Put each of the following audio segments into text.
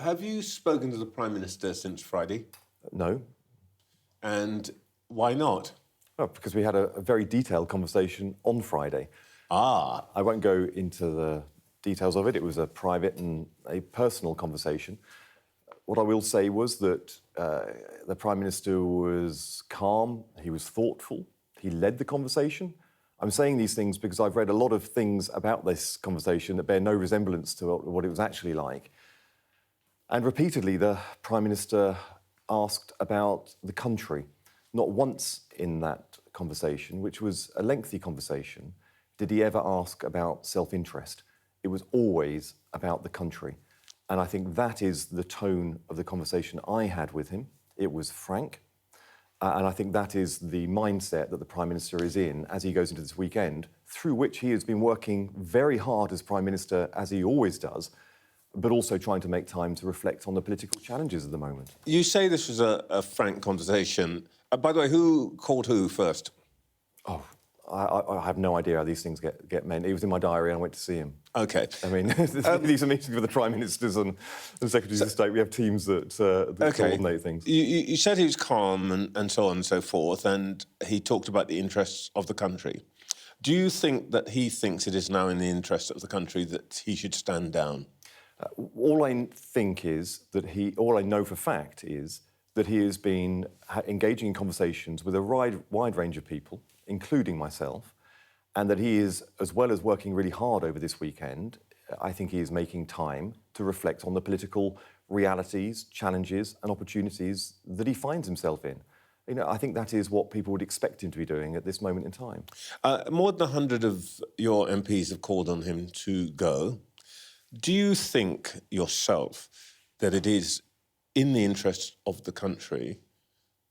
Have you spoken to the Prime Minister since Friday? No. And why not? Well, because we had a very detailed conversation on Friday. Ah. I won't go into the details of it. It was a private and a personal conversation. What I will say was that the Prime Minister was calm, he was thoughtful, he led the conversation. I'm saying these things because I've read a lot of things about this conversation that bear no resemblance to what it was actually like. And repeatedly, the Prime Minister asked about the country. Not once in that conversation, which was a lengthy conversation, did he ever ask about self-interest. It was always about the country. And I think that is the tone of the conversation I had with him. It was frank. And I think that is the mindset that the Prime Minister is in as he goes into this weekend, through which he has been working very hard as Prime Minister, as he always does, but also trying to make time to reflect on the political challenges of the moment. You say this was a frank conversation. By the way, who called who first? Oh, I have no idea how these things get meant. He was in my diary and I went to see him. OK. I mean, these are meetings with the Prime Ministers and Secretaries of State. We have teams that coordinate things. You said he was calm and so on and so forth, and he talked about the interests of the country. Do you think that he thinks it is now in the interests of the country that he should stand down? All I think is that all I know for fact is that he has been engaging in conversations with a wide range of people, including myself, and that he is, as well as working really hard over this weekend, I think he is making time to reflect on the political realities, challenges and opportunities that he finds himself in. You know, I think that is what people would expect him to be doing at this moment in time. More than 100 of your MPs have called on him to go. Do you think yourself that it is in the interests of the country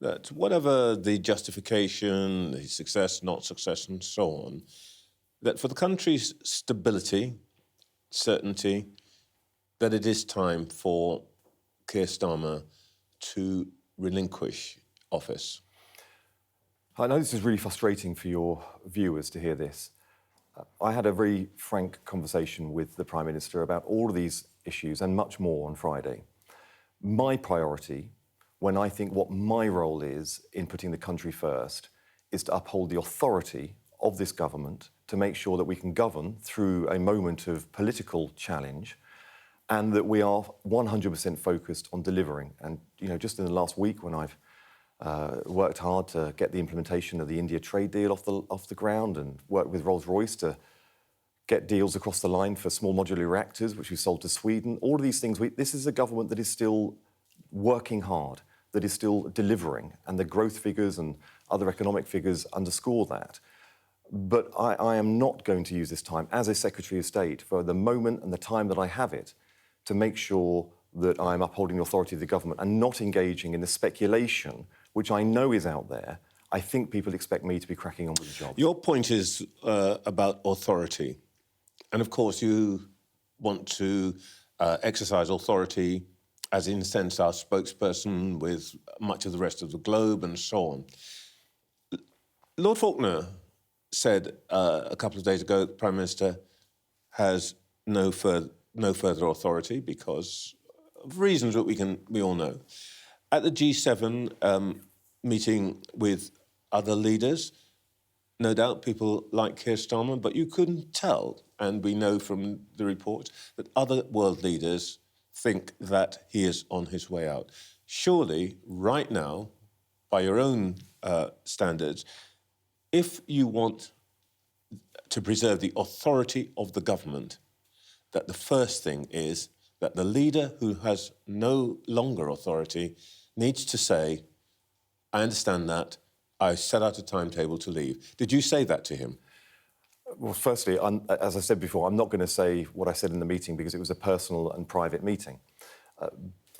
that whatever the justification, the success, not success, and so on, that for the country's stability, certainty, that it is time for Keir Starmer to relinquish office? I know this is really frustrating for your viewers to hear this. I had a very frank conversation with the Prime Minister about all of these issues and much more on Friday. My priority, when I think what my role is in putting the country first, is to uphold the authority of this government to make sure that we can govern through a moment of political challenge and that we are 100% focused on delivering. And, you know, just in the last week when I've worked hard to get the implementation of the India trade deal off the ground and worked with Rolls-Royce to get deals across the line for small modular reactors, which we sold to Sweden. All of these things, this is a government that is still working hard, that is still delivering, and the growth figures and other economic figures underscore that. But I am not going to use this time as a Secretary of State for the moment and the time that I have it to make sure that I'm upholding the authority of the government and not engaging in the speculation, which I know is out there. I think people expect me to be cracking on with the job. Your point is about authority. And, of course, you want to exercise authority as, in a sense, our spokesperson with much of the rest of the globe and so on. Lord Faulkner said a couple of days ago that the Prime Minister has no further authority because of reasons that we all know. At the G7 meeting with other leaders, no doubt people like Keir Starmer, but you couldn't tell, and we know from the report, that other world leaders think that he is on his way out. Surely, right now, by your own standards, if you want to preserve the authority of the government, that the first thing is that the leader who has no longer authority needs to say, I understand that, I set out a timetable to leave. Did you say that to him? Well, firstly, as I said before, I'm not going to say what I said in the meeting because it was a personal and private meeting.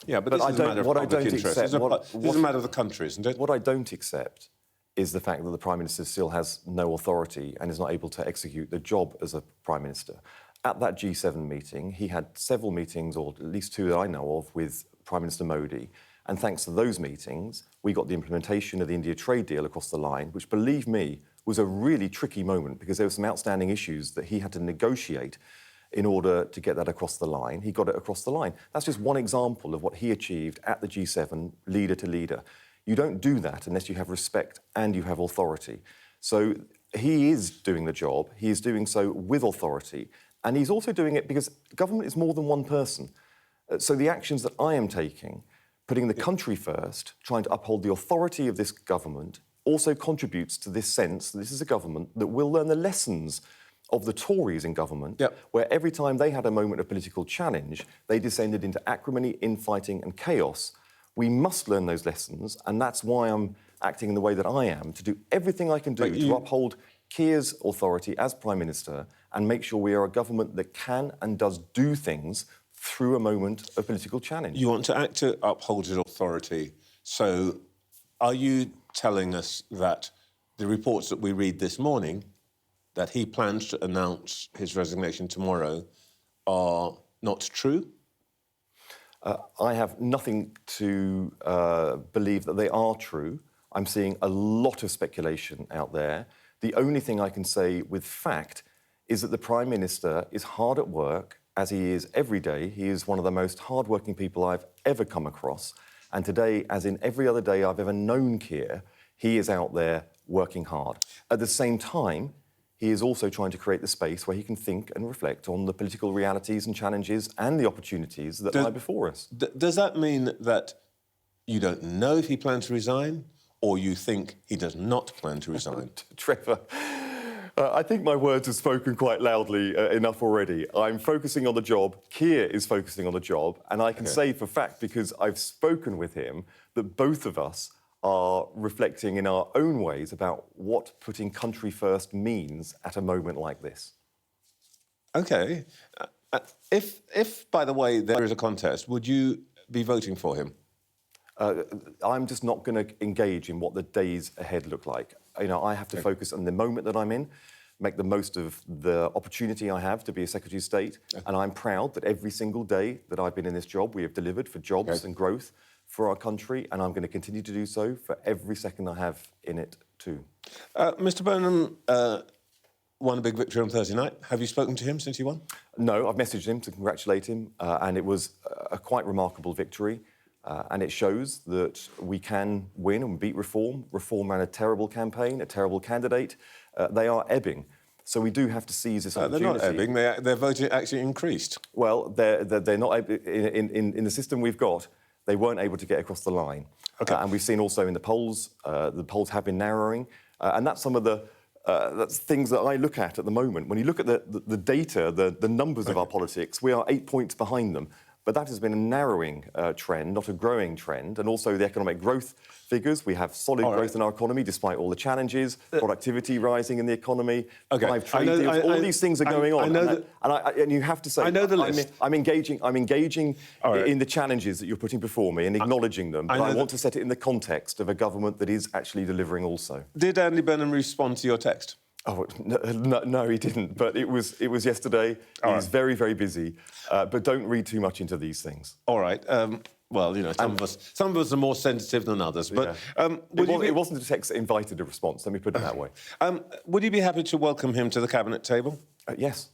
Yeah, but this is a matter of public interest. This is a matter of the country, isn't it? What I don't accept is the fact that the Prime Minister still has no authority and is not able to execute the job as a Prime Minister. At that G7 meeting, he had several meetings, or at least two that I know of, with Prime Minister Modi. And thanks to those meetings, we got the implementation of the India trade deal across the line, which, believe me, was a really tricky moment because there were some outstanding issues that he had to negotiate in order to get that across the line. He got it across the line. That's just one example of what he achieved at the G7, leader to leader. You don't do that unless you have respect and you have authority. So he is doing the job. He is doing so with authority. And he's also doing it because government is more than one person. So the actions that I am taking, putting the country first, trying to uphold the authority of this government, also contributes to this sense that this is a government that will learn the lessons of the Tories in government, where every time they had a moment of political challenge, they descended into acrimony, infighting and chaos. We must learn those lessons, and that's why I'm acting in the way that I am, to do everything I can do to uphold Keir's authority as Prime Minister and make sure we are a government that can and does do things through a moment of political challenge. You want to act to uphold his authority. So are you telling us that the reports that we read this morning, that he plans to announce his resignation tomorrow, are not true? I have nothing to believe that they are true. I'm seeing a lot of speculation out there. The only thing I can say with fact is that the Prime Minister is hard at work, as he is every day. He is one of the most hard-working people I've ever come across. And today, as in every other day I've ever known Keir, he is out there working hard. At the same time, he is also trying to create the space where he can think and reflect on the political realities and challenges and the opportunities that lie before us. Does that mean that you don't know if he plans to resign, or you think he does not plan to resign? Trevor, I think my words have spoken quite loudly enough already. I'm focusing on the job, Keir is focusing on the job, and I can say for fact, because I've spoken with him, that both of us are reflecting in our own ways about what putting country first means at a moment like this. OK. If, by the way, there is a contest, would you be voting for him? I'm just not going to engage in what the days ahead look like. You know, I have to focus on the moment that I'm in, make the most of the opportunity I have to be a Secretary of State, and I'm proud that every single day that I've been in this job, we have delivered for jobs and growth for our country, and I'm going to continue to do so for every second I have in it too. Mr Burnham won a big victory on Thursday night. Have you spoken to him since he won? No, I've messaged him to congratulate him, and it was a quite remarkable victory. And it shows that we can win and beat Reform. Reform ran a terrible campaign, a terrible candidate. They are ebbing. So we do have to seize this opportunity. They're not ebbing. Their voting actually increased. Well, they're not... In the system we've got, they weren't able to get across the line. And we've seen also in the polls have been narrowing. And that's some of the that's things that I look at the moment. When you look at the data, the numbers of our politics, we are 8 points behind them. But that has been a narrowing trend, not a growing trend. And also the economic growth figures. We have solid growth in our economy, despite all the challenges, productivity rising in the economy, live trade deals, all these things are going on. And you have to say, I know the list. I'm engaging in the challenges that you're putting before me and acknowledging them. But I want to set it in the context of a government that is actually delivering also. Did Andy Burnham respond to your text? Oh, no, he didn't. But it was yesterday. He's very, very busy. But don't read too much into these things. All right. Well, you know, some of us are more sensitive than others. But it wasn't a text that invited a response. Let me put it that way. Would you be happy to welcome him to the cabinet table? Yes.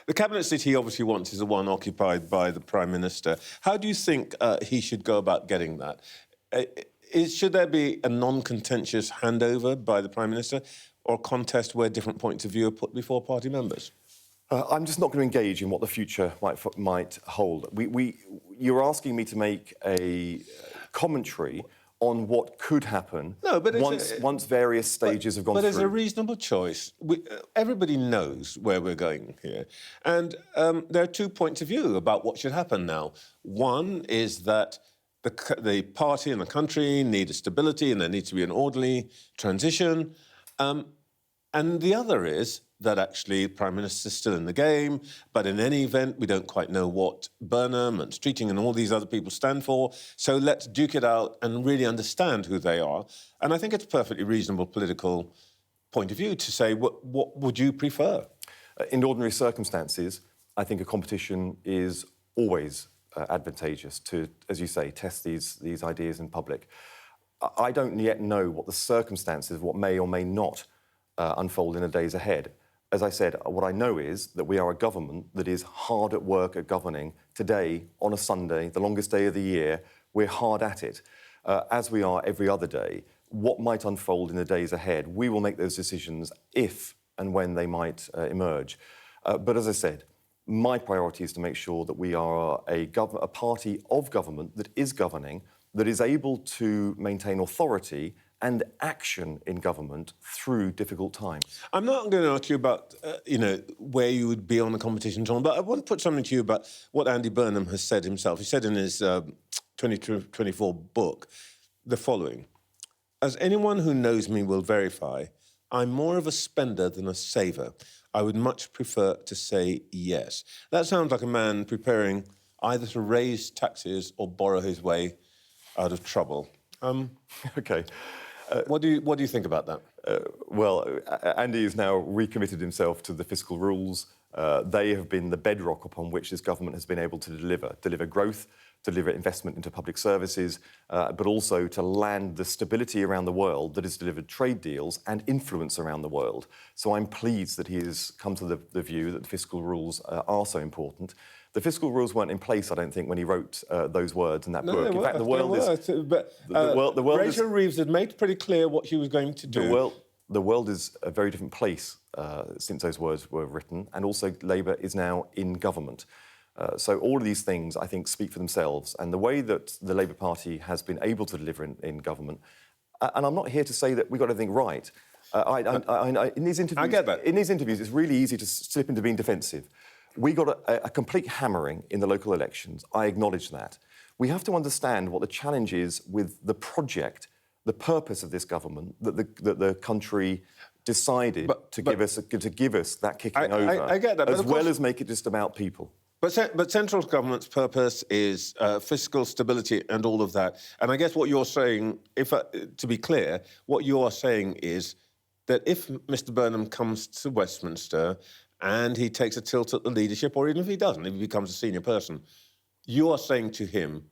The cabinet seat he obviously wants is the one occupied by the Prime Minister. How do you think he should go about getting that? Should there be a non-contentious handover by the Prime Minister, or a contest where different points of view are put before party members? I'm just not going to engage in what the future might hold. You're asking me to make a commentary on what could happen once various stages have gone through. But it's a reasonable choice. Everybody knows where we're going here. And there are 2 points of view about what should happen now. One is that the party and the country need a stability and there needs to be an orderly transition. And the other is that actually the Prime Minister's still in the game, but in any event, we don't quite know what Burnham and Streeting and all these other people stand for, so let's duke it out and really understand who they are. And I think it's a perfectly reasonable political point of view to say, what would you prefer? In ordinary circumstances, I think a competition is always advantageous to, as you say, test these ideas in public. I don't yet know what the circumstances, what may or may not unfold in the days ahead. as I said, what I know is that we are a government that is hard at work at governing. Today, on a Sunday, the longest day of the year, we're hard at it, as we are every other day. What might unfold in the days ahead, we will make those decisions if and when they might emerge. But as I said, my priority is to make sure that we are a party of government that is governing, that is able to maintain authority and action in government through difficult times. I'm not going to ask you about, where you would be on the competition, John, but I want to put something to you about what Andy Burnham has said himself. He said in his 2024 book the following: "As anyone who knows me will verify, I'm more of a spender than a saver. I would much prefer to say yes." That sounds like a man preparing either to raise taxes or borrow his way out of trouble. OK. What do you think about that? Andy has now recommitted himself to the fiscal rules. They have been the bedrock upon which this government has been able to deliver growth, deliver investment into public services, but also to land the stability around the world that has delivered trade deals and influence around the world. So I'm pleased that he has come to the view that the fiscal rules are so important. The fiscal rules weren't in place, I don't think, when he wrote those words in that book. In fact, the world is... Rachel Reeves had made pretty clear what she was going to do. The world is a very different place since those words were written, and also Labour is now in government. So all of these things, I think, speak for themselves. And the way that the Labour Party has been able to deliver in government, and I'm not here to say that we got everything right. In these interviews, I get that. In these interviews, it's really easy to slip into being defensive. We got a complete hammering in the local elections. I acknowledge that. We have to understand what the challenge is with the project, the purpose of this government that the country decided to give us that kicking over. I get that, as well as make it just about people. But central government's purpose is fiscal stability and all of that. And I guess what you're saying, to be clear, what you are saying is that if Mr Burnham comes to Westminster and he takes a tilt at the leadership, or even if he doesn't, if he becomes a senior person, you are saying to him,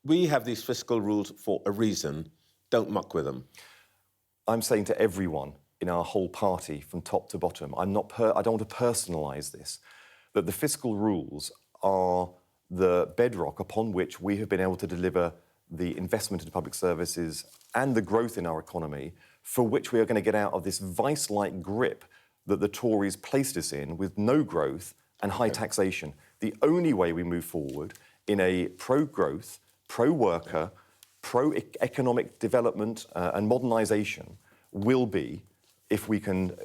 we have these fiscal rules for a reason, don't muck with them. I'm saying to everyone in our whole party, from top to bottom, I don't want to personalise this, that the fiscal rules are the bedrock upon which we have been able to deliver the investment into public services and the growth in our economy, for which we are going to get out of this vice-like grip that the Tories placed us in, with no growth and high taxation. The only way we move forward in a pro-growth, pro-worker, pro-economic development and modernisation will be if we can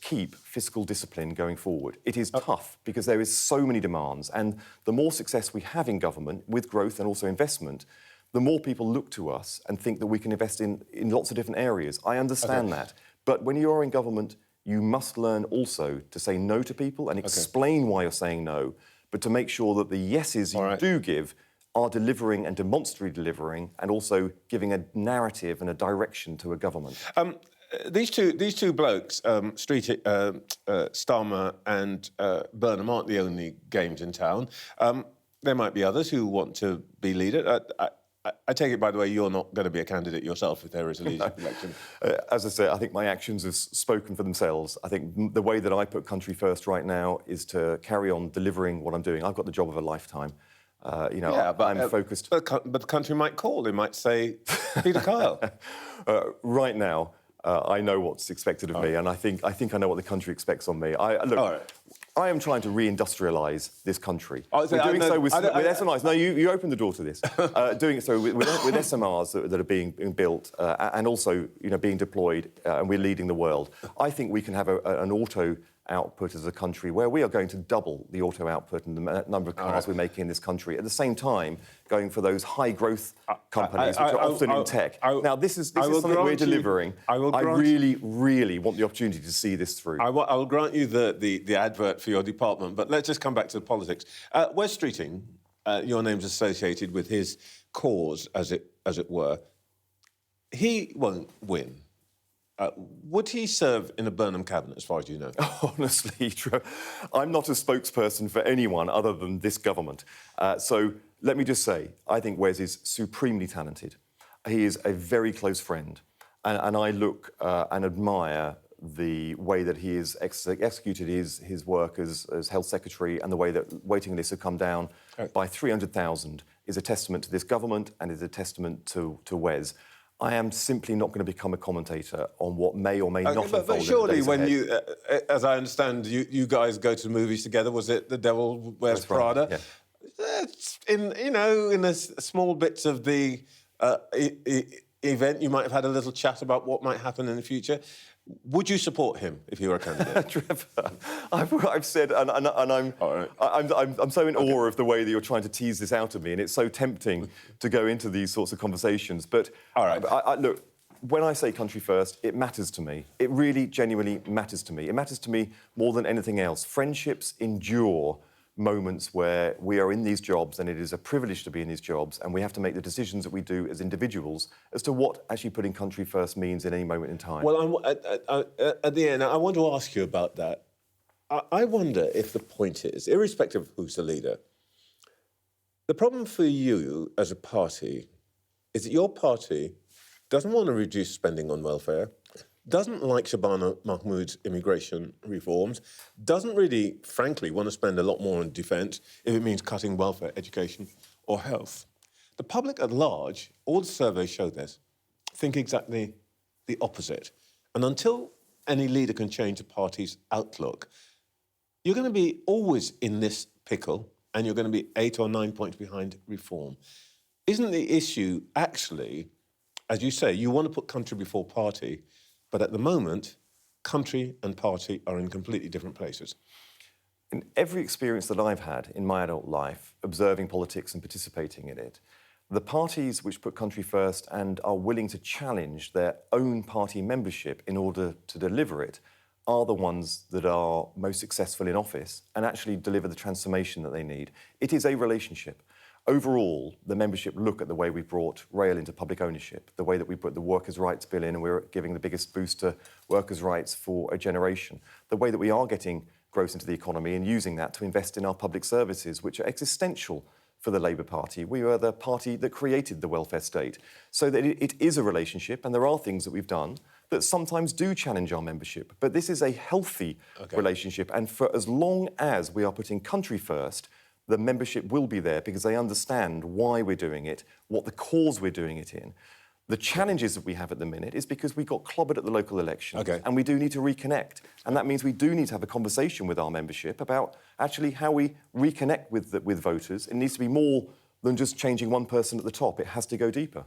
keep fiscal discipline going forward. It is tough because there is so many demands, and the more success we have in government with growth and also investment, the more people look to us and think that we can invest in lots of different areas. I understand that. But when you are in government, you must learn also to say no to people and explain why you're saying no, but to make sure that the yeses you do give are delivering and demonstrably delivering, and also giving a narrative and a direction to a government. These two blokes, Starmer and Burnham, aren't the only games in town. There might be others who want to be leader. I take it, by the way, you're not going to be a candidate yourself if there is a leadership election. As I say, I think my actions have spoken for themselves. I think the way that I put country first right now is to carry on delivering what I'm doing. I've got the job of a lifetime. I'm focused. But the country might call. They might say, Peter Kyle. Right now, I know what's expected of me, and I think I know what the country expects on me. I am trying to re-industrialise this country. We're doing so with SMRs. No, you opened the door to this. Doing it so with SMRs that are being built and also being deployed, and we're leading the world. I think we can have an auto output as a country where we are going to double the auto output and the number of cars we're making in this country, at the same time going for those high growth companies which are often in tech. Now, this is something we're delivering. I really want the opportunity to see this through. I will grant you the advert for your department, but let's just come back to the politics. Wes Streeting, your name's associated with his cause, as it were. He won't win. Would he serve in a Burnham cabinet, as far as you know? Honestly, I'm not a spokesperson for anyone other than this government. So let me just say, I think Wes is supremely talented. He is a very close friend. And I look and admire the way that he has executed his work as health secretary and the way that waiting lists have come down by 300,000 is a testament to this government and is a testament to Wes. I am simply not going to become a commentator on what may or may not unfold. But surely, in the days when ahead. you, as I understand, you guys go to the movies together. Was it The Devil Wears Prada? Yeah. It's in the small bits of the event, you might have had a little chat about what might happen in the future. Would you support him if he were a candidate? Trevor, I've said, and I'm, All right. I'm so in awe of the way that you're trying to tease this out of me, and it's so tempting to go into these sorts of conversations. But all right. Look, when I say country first, it matters to me. It really, genuinely matters to me. It matters to me more than anything else. Friendships endure moments where we are in these jobs and it is a privilege to be in these jobs and we have to make the decisions that we do as individuals as to what actually putting country first means in any moment in time. Well, at the end, I want to ask you about that. I wonder if the point is, irrespective of who's the leader, the problem for you as a party is that your party doesn't want to reduce spending on welfare, doesn't like Shabana Mahmood's immigration reforms, doesn't really, frankly, want to spend a lot more on defence if it means cutting welfare, education or health. The public at large, all the surveys show this, think exactly the opposite. And until any leader can change a party's outlook, you're going to be always in this pickle and you're going to be 8 or 9 points behind reform. Isn't the issue actually, as you say, you want to put country before party, but at the moment, country and party are in completely different places? In every experience that I've had in my adult life, observing politics and participating in it, the parties which put country first and are willing to challenge their own party membership in order to deliver it are the ones that are most successful in office and actually deliver the transformation that they need. It is a relationship. Overall, the membership look at the way we brought rail into public ownership, the way that we put the Workers' Rights Bill in and we're giving the biggest boost to workers' rights for a generation, the way that we are getting growth into the economy and using that to invest in our public services, which are existential for the Labour Party. We are the party that created the welfare state. So that it is a relationship and there are things that we've done that sometimes do challenge our membership. But this is a healthy relationship, and for as long as we are putting country first, the membership will be there because they understand why we're doing it, what the cause we're doing it in. The challenges that we have at the minute is because we got clobbered at the local elections and we do need to reconnect. And that means we do need to have a conversation with our membership about actually how we reconnect with voters. It needs to be more than just changing one person at the top. It has to go deeper.